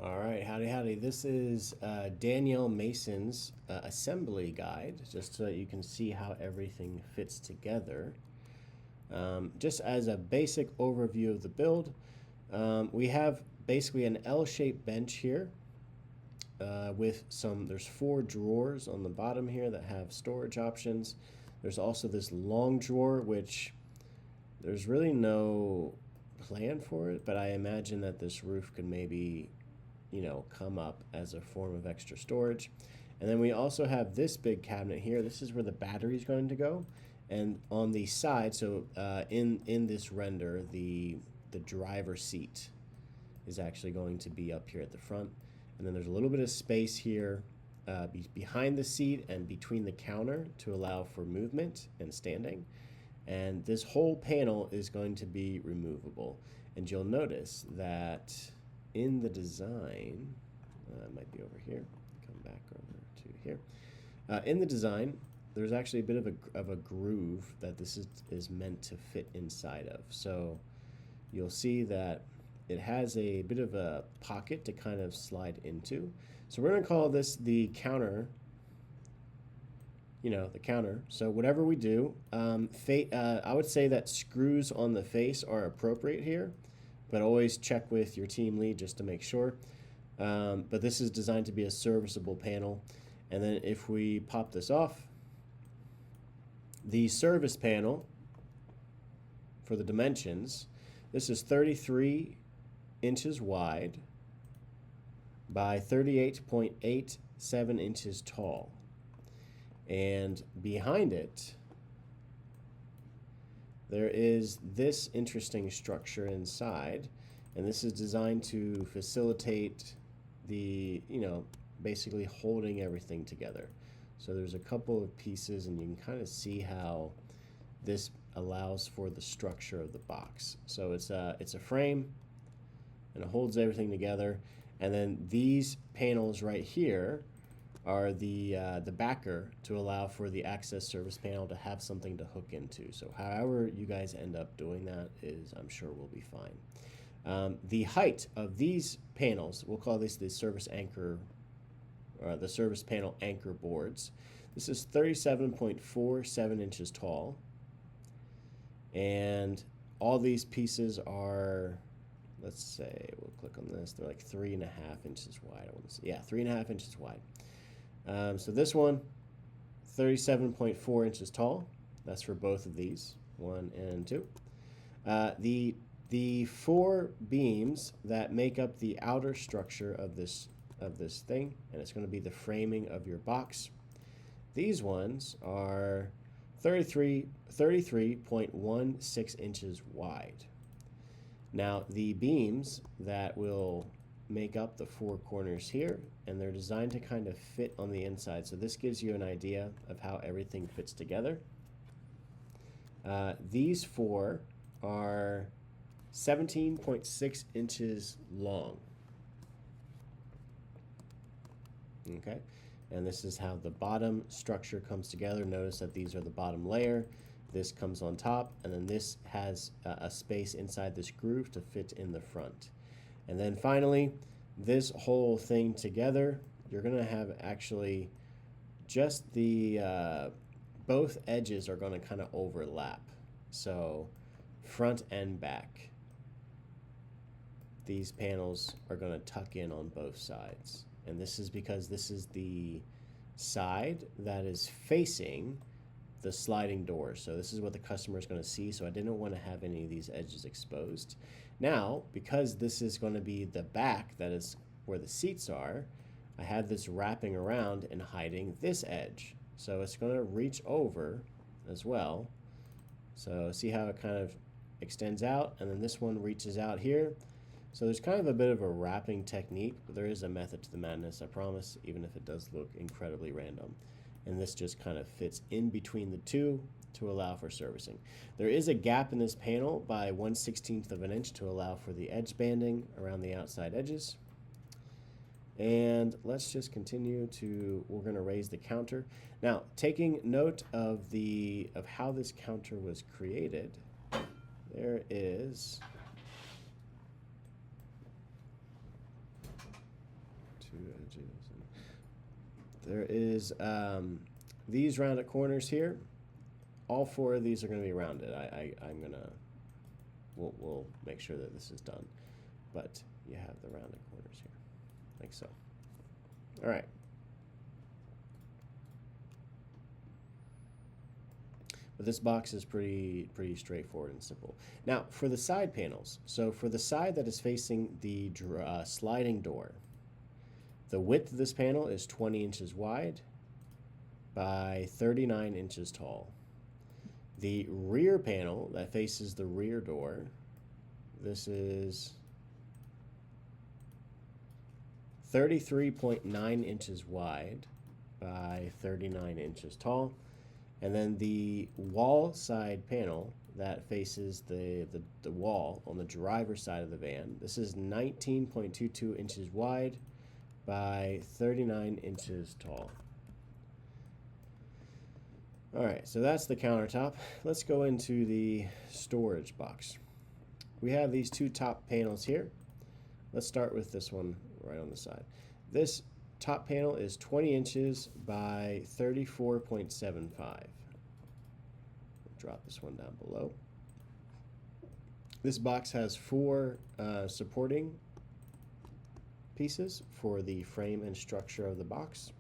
All right, howdy, howdy. This is Danielle Mason's assembly guide, just so that you can see how everything fits together. Just as a basic overview of the build, we have basically an L-shaped bench here with there's 4 drawers on the bottom here that have storage options. There's also this long drawer, which there's really no plan for it, but I imagine that this roof could maybe come up as a form of extra storage. And then we also have this big cabinet here. This is where the battery is going to go. And on the side, so in this render, the driver's seat is actually going to be up here at the front. And then there's a little bit of space here behind the seat and between the counter to allow for movement and standing. And this whole panel is going to be removable. And you'll notice that in the design, might be over here, come back over to here. In the design, there's actually a bit of a groove that this is meant to fit inside of. So you'll see that it has a bit of a pocket to kind of slide into. So we're going to call this the counter, the counter. So whatever we do, I would say that screws on the face are appropriate here, but always check with your team lead just to make sure. But this is designed to be a serviceable panel. And then if we pop this off, the service panel for the dimensions, this is 33 inches wide by 38.87 inches tall. And behind it, there is this interesting structure inside, and this is designed to facilitate the, basically holding everything together. So there's a couple of pieces, and you can kind of see how this allows for the structure of the box. So it's a frame, and it holds everything together. And then these panels right here are the backer to allow for the access service panel to have something to hook into. So however you guys end up doing that is, I'm sure, will be fine. The height of these panels, we'll call this the service anchor, or the service panel anchor boards. This is 37.47 inches tall, and all these pieces are, let's say, we'll click on this, they're like 3.5 inches wide. I want to say, yeah, 3.5 inches wide. So this one, 37.4 inches tall. That's for both of these, 1 and 2. The 4 beams that make up the outer structure of this thing, and it's going to be the framing of your box. These ones are 33.16 inches wide. Now the beams that will make up the 4 corners here, and they're designed to kind of fit on the inside. So this gives you an idea of how everything fits together. These 4 are 17.6 inches long. Okay, and this is how the bottom structure comes together. Notice that these are the bottom layer. This comes on top, and then this has a space inside this groove to fit in the front. And then finally, this whole thing together, you're going to have actually just the both edges are going to kind of overlap. So front and back, these panels are going to tuck in on both sides. And this is because this is the side that is facing the sliding door. So this is what the customer is going to see. So I didn't want to have any of these edges exposed. Now, because this is going to be the back, that is where the seats are, I have this wrapping around and hiding this edge. So it's going to reach over as well. So see how it kind of extends out, and then this one reaches out here. So there's kind of a bit of a wrapping technique, but there is a method to the madness, I promise, even if it does look incredibly random. And this just kind of fits in between the two to allow for servicing. There is a gap in this panel by 1/16 of an inch to allow for the edge banding around the outside edges. And let's just continue to, we're going to raise the counter. Now, taking note of how this counter was created, there is There is these rounded corners here. All 4 of these are going to be rounded. I'm going to, we'll make sure that this is done. But you have the rounded corners here, like so. All right. But this box is pretty straightforward and simple. Now, for the side panels, so for the side that is facing the sliding door, the width of this panel is 20 inches wide by 39 inches tall. The rear panel that faces the rear door, this is 33.9 inches wide by 39 inches tall. And then the wall side panel that faces the wall on the driver's side of the van, this is 19.22 inches wide by 39 inches tall. All right, so that's the countertop. Let's go into the storage box. We have these 2 top panels here. Let's start with this one right on the side. This top panel is 20 inches by 34.75. Drop this one down below. This box has 4 supporting pieces for the frame and structure of the box.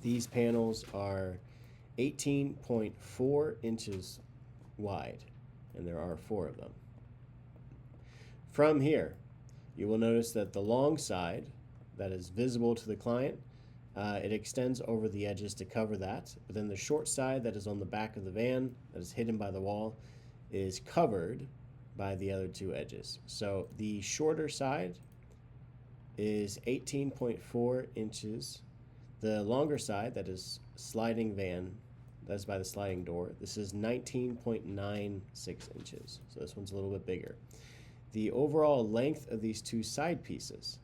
These panels are 18.4 inches wide, and there are 4 of them. From here, you will notice that the long side that is visible to the client, it extends over the edges to cover that, but then the short side that is on the back of the van, that is hidden by the wall, is covered by the other 2 edges. So the shorter side is 18.4 inches. The longer side, that is sliding van, that's by the sliding door, this is 19.96 inches. So this one's a little bit bigger. The overall length of these 2 side pieces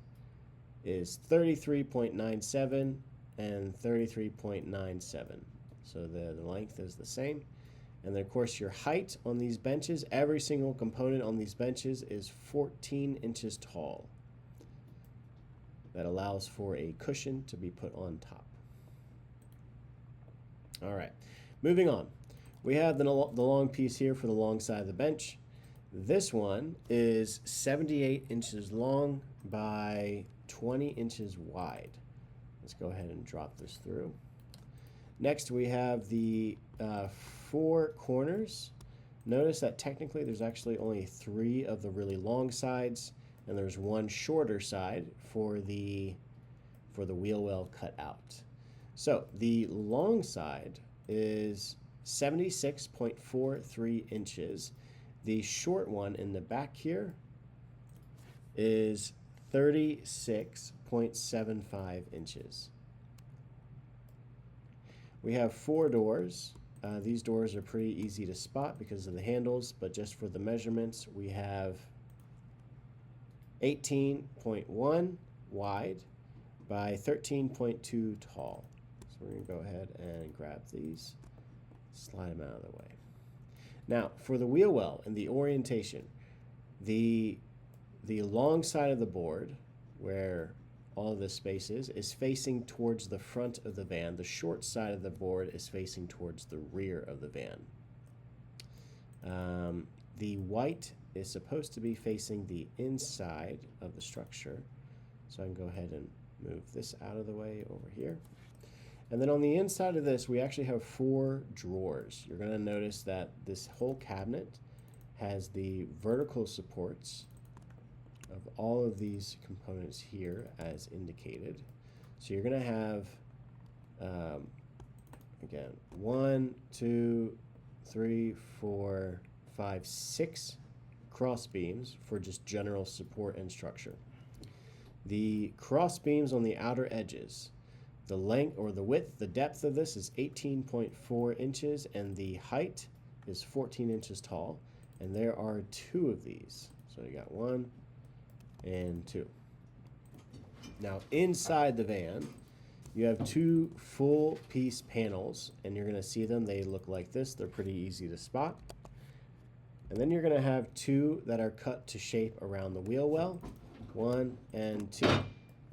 is 33.97 and 33.97. So the length is the same. And then of course your height on these benches, every single component on these benches is 14 inches tall. That allows for a cushion to be put on top. All right, moving on. We have the long piece here for the long side of the bench. This one is 78 inches long by 20 inches wide. Let's go ahead and drop this through. Next, we have the 4 corners. Notice that technically there's actually only 3 of the really long sides, and there's 1 shorter side for the wheel well cut out. So the long side is 76.43 inches. The short one in the back here is 36.75 inches. We have 4 doors. These doors are pretty easy to spot because of the handles, but just for the measurements, we have 18.1 wide by 13.2 tall. So we're going to go ahead and grab these, slide them out of the way. Now, for the wheel well and the orientation, the long side of the board, where all of this space is facing towards the front of the van. The short side of the board is facing towards the rear of the van. The white is supposed to be facing the inside of the structure. So I can go ahead and move this out of the way over here. And then on the inside of this, we actually have 4 drawers. You're going to notice that this whole cabinet has the vertical supports of all of these components here as indicated. So you're going to have, again, 1, 2, 3, 4, 5, 6 cross beams for just general support and structure. The cross beams on the outer edges, the length or the width, the depth of this is 18.4 inches and the height is 14 inches tall. And there are 2 of these. So you got 1 and 2. Now inside the van, you have 2 full piece panels and you're going to see them. They look like this. They're pretty easy to spot. And then you're going to have 2 that are cut to shape around the wheel well, 1 and 2.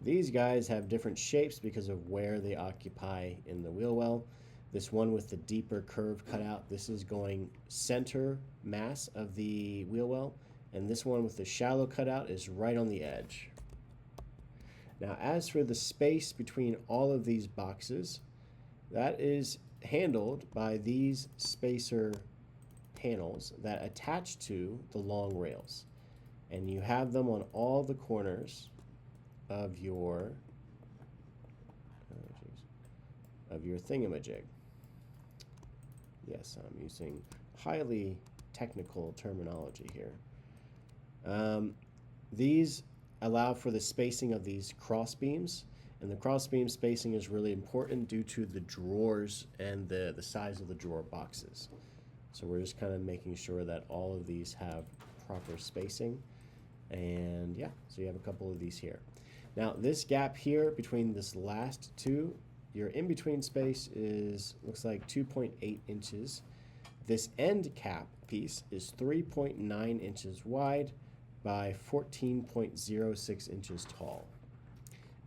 These guys have different shapes because of where they occupy in the wheel well. This one with the deeper curve cutout, this is going center mass of the wheel well, and this one with the shallow cutout is right on the edge. Now, as for the space between all of these boxes, that is handled by these spacer panels that attach to the long rails. And you have them on all the corners of your thingamajig. Yes, I'm using highly technical terminology here. These allow for the spacing of these cross beams, and the cross beam spacing is really important due to the drawers and the size of the drawer boxes. So we're just kind of making sure that all of these have proper spacing. And yeah, so you have a couple of these here. Now this gap here between this last two, your in-between space looks like 2.8 inches. This end cap piece is 3.9 inches wide by 14.06 inches tall.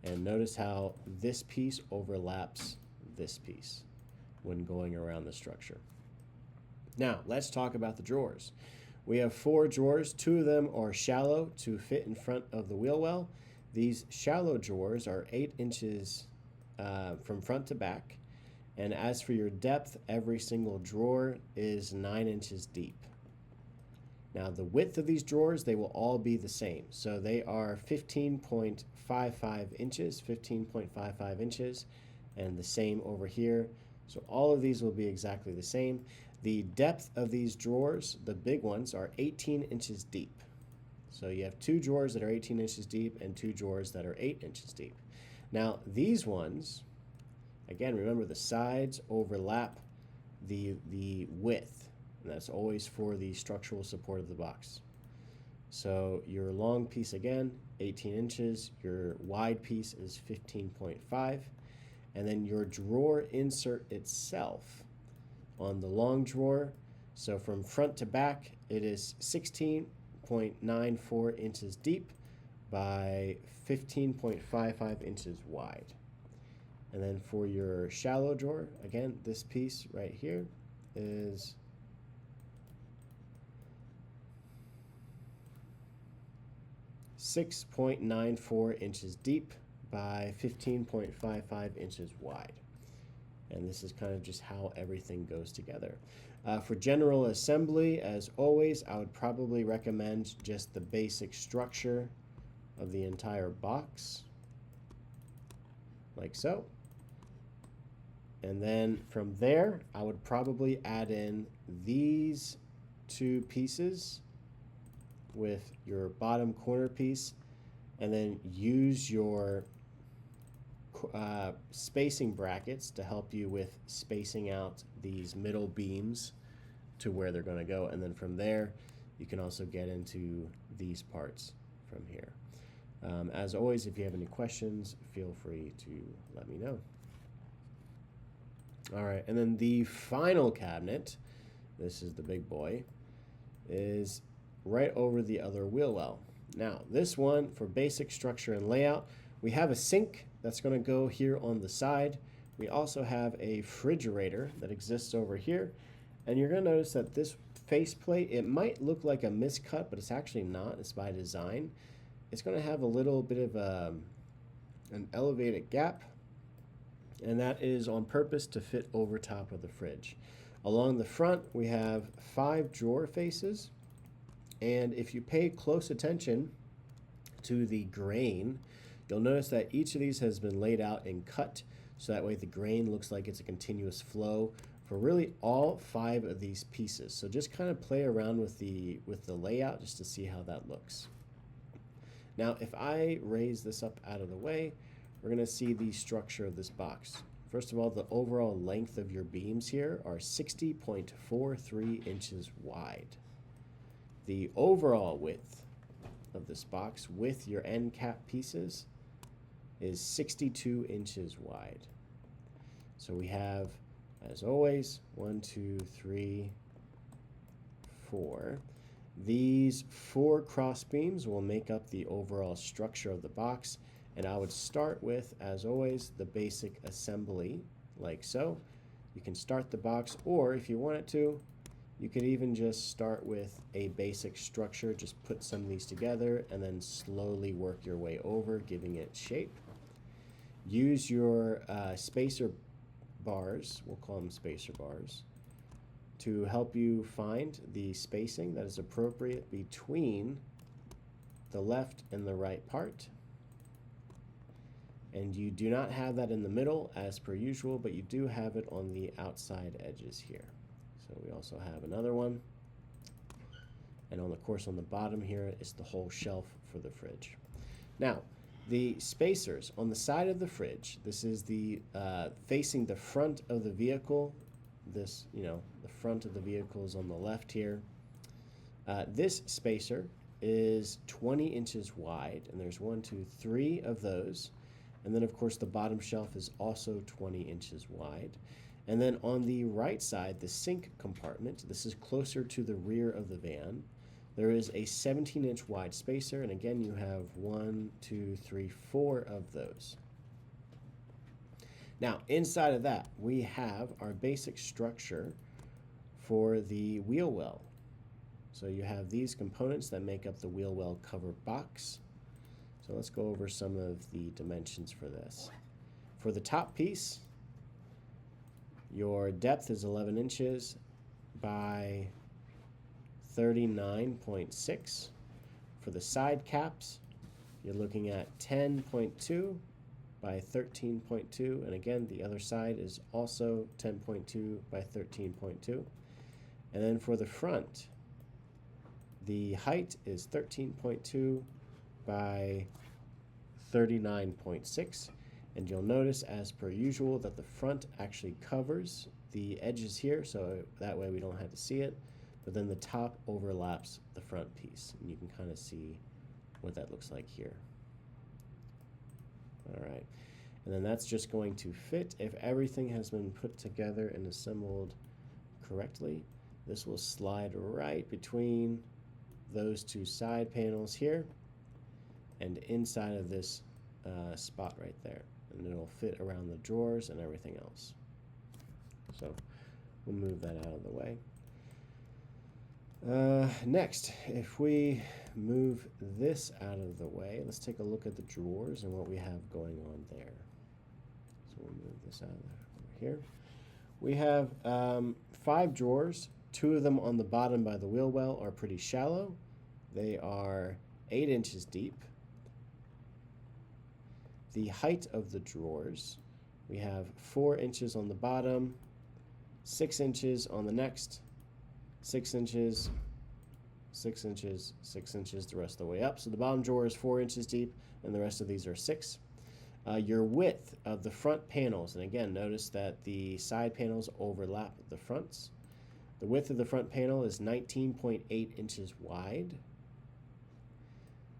And notice how this piece overlaps this piece when going around the structure. Now, let's talk about the drawers. We have 4 drawers. 2 of them are shallow to fit in front of the wheel well. These shallow drawers are 8 inches from front to back. And as for your depth, every single drawer is 9 inches deep. Now, the width of these drawers, they will all be the same. So they are 15.55 inches, and the same over here. So all of these will be exactly the same. The depth of these drawers, the big ones, are 18 inches deep. So you have 2 drawers that are 18 inches deep and 2 drawers that are 8 inches deep. Now, these ones, again, remember the sides overlap the width. And that's always for the structural support of the box. So your long piece, again, 18 inches. Your wide piece is 15.5. And then your drawer insert itself on the long drawer, so from front to back, it is 16.94 inches deep by 15.55 inches wide. And then for your shallow drawer, again, this piece right here is 6.94 inches deep by 15.55 inches wide. And this is kind of just how everything goes together. For general assembly, as always, I would probably recommend just the basic structure of the entire box, like so. And then from there, I would probably add in these 2 pieces with your bottom corner piece, and then use your spacing brackets to help you with spacing out these middle beams to where they're going to go. And then from there, you can also get into these parts from here. As always, if you have any questions, feel free to let me know. All right, and then the final cabinet, this is the big boy, is right over the other wheel well. Now, this one, for basic structure and layout, we have a sink that's going to go here on the side. We also have a refrigerator that exists over here. And you're going to notice that this faceplate, it might look like a miscut, but it's actually not. It's by design. It's going to have a little bit of an elevated gap, and that is on purpose to fit over top of the fridge. Along the front, we have 5 drawer faces. And if you pay close attention to the grain, you'll notice that each of these has been laid out and cut, so that way the grain looks like it's a continuous flow for really all 5 of these pieces. So just kind of play around with the layout just to see how that looks. Now, if I raise this up out of the way, we're going to see the structure of this box. First of all, the overall length of your beams here are 60.43 inches wide. The overall width of this box with your end cap pieces is 62 inches wide. So we have, as always, 1, 2, 3, 4. These 4 cross beams will make up the overall structure of the box, And I would start with, as always, the basic assembly, like so. You can start the box, or if you wanted to, you could even just start with a basic structure, just put some of these together and then slowly work your way over, giving it shape. Use your spacer bars, we'll call them spacer bars, to help you find the spacing that is appropriate between the left and the right part. And you do not have that in the middle as per usual, but you do have it on the outside edges here. So we also have another one. And on the bottom here is the whole shelf for the fridge. Now, the spacers on the side of the fridge, this is the facing the front of the vehicle. This, the front of the vehicle is on the left here. This spacer is 20 inches wide, and there's 1, 2, 3 of those. And then, of course, the bottom shelf is also 20 inches wide. And then on the right side, the sink compartment, this is closer to the rear of the van. There is a 17-inch wide spacer, and again, you have 1, 2, 3, 4 of those. Now, inside of that, we have our basic structure for the wheel well. So you have these components that make up the wheel well cover box. So let's go over some of the dimensions for this. For the top piece, your depth is 11 inches by 39.6. For the side caps, you're looking at 10.2 by 13.2. And again, the other side is also 10.2 by 13.2. And then for the front, the height is 13.2 by 39.6, and you'll notice, as per usual, that the front actually covers the edges here, so that way we don't have to see it, but then the top overlaps the front piece, and you can kind of see what that looks like here. All right, and then that's just going to fit. If everything has been put together and assembled correctly, this will slide right between those two side panels here and inside of this spot right there, and it'll fit around the drawers and everything else. So we'll move that out of the way. Next, if we move this out of the way, let's take a look at the drawers and what we have going on there. So we'll move this out over here. We have 5 drawers. 2 of them on the bottom by the wheel well are pretty shallow. They are 8 inches deep. The height of the drawers, we have 4 inches on the bottom, 6 inches on the next, 6 inches, 6 inches, 6 inches the rest of the way up. So the bottom drawer is 4 inches deep, and the rest of these are 6. Your width of the front panels, and again, notice that the side panels overlap the fronts. The width of the front panel is 19.8 inches wide.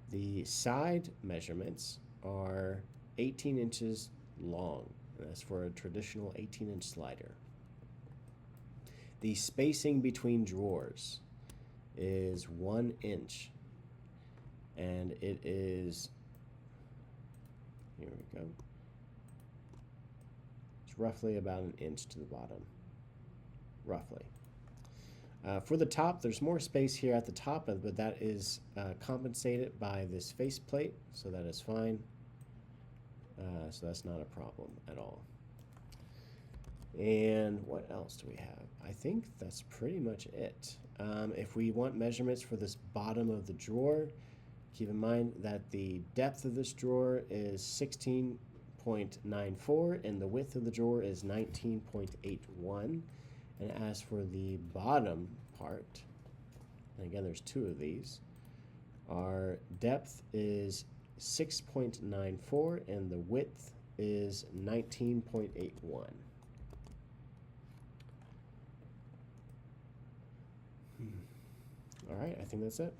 The side measurements are 18 inches long. That's for a traditional 18-inch slider. The spacing between drawers is 1 inch, and it is, here we go, it's roughly about 1 inch to the bottom, roughly. For the top, there's more space here at the top, but that is compensated by this faceplate, so that is fine. So that's not a problem at all. And what else do we have? I think that's pretty much it. If we want measurements for this bottom of the drawer, keep in mind that the depth of this drawer is 16.94 and the width of the drawer is 19.81. And as for the bottom part, and again there's 2 of these, our depth is 6.94 and the width is 19.81. All right, I think that's it.